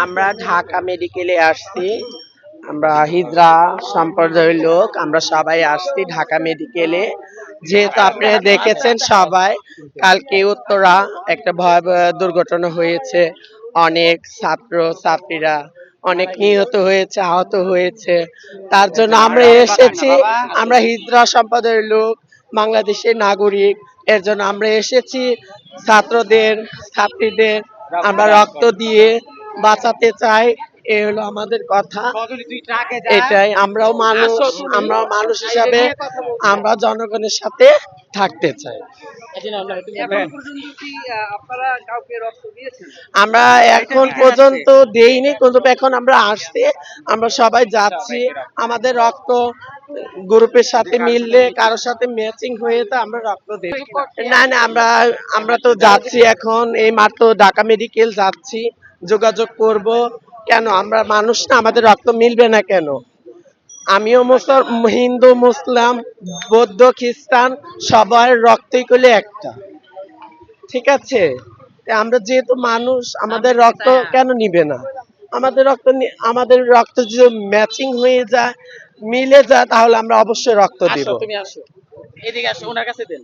আমরা ঢাকা মেডিকেলে আসছি। আমরা হিজড়া সম্প্রদায়ের লোক, আমরা সবাই আসছি ঢাকা মেডিকেলে। যেহেতু আপনারা দেখেছেন সবাই, কালকে উত্তরা একটা ভয়াবহ দুর্ঘটনা হয়েছে। অনেক ছাত্র ছাত্রীরা অনেক নিহত হয়েছে, আহত হয়েছে। তার জন্য আমরা এসেছি। আমরা হিজড়া সম্প্রদায়ের লোক, বাংলাদেশের নাগরিক। এর জন্য আমরা এসেছি ছাত্রদের, ছাত্রীদের আমরা রক্ত দিয়ে বাঁচাতে চাই। এই হলো আমাদের কথা। এটাই, আমরাও মানুষ হিসাবে আমরা জনগণের সাথে থাকতে চাই। আমরা এখন পর্যন্ত দেইনি, কিন্তু এখন আমরা আসছি, আমরা সবাই যাচ্ছি। আমাদের রক্ত গ্রুপের সাথে মিললে, কারোর সাথে ম্যাচিং হয়ে তো আমরা রক্ত দেব। না না, আমরা তো যাচ্ছি এখন, এই মাত্র ঢাকা মেডিকেল যাচ্ছি, যোগাযোগ করব। কেন আমরা মানুষ না, আমাদের রক্ত মিলবে না কেন? আমিও হিন্দু, মুসলিম, বৌদ্ধ, খ্রিস্টান, সবার রক্তই করলে একটা, ঠিক আছে? আমরা যেহেতু মানুষ, আমাদের রক্ত কেন নিবে না? আমাদের রক্ত যদি ম্যাচিং হয়ে যায়, মিলে যায়, তাহলে আমরা অবশ্যই রক্ত দিব। তুমি আসো, এদিকে আসো, ওনার কাছে দেন।